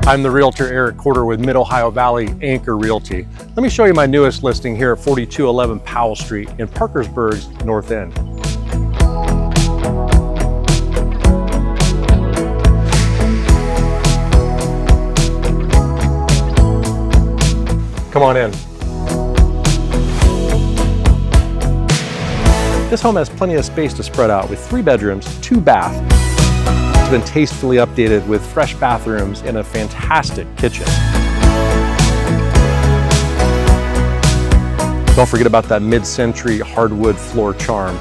I'm the realtor Eric Corder with Mid-Ohio Valley Anchor Realty. Let me show you my newest listing here at 4211 Powell Street in Parkersburg's North End. Come on in. This home has plenty of space to spread out with 3 bedrooms, 2 baths. It's been tastefully updated with fresh bathrooms and a fantastic kitchen. Don't forget about that mid-century hardwood floor charm.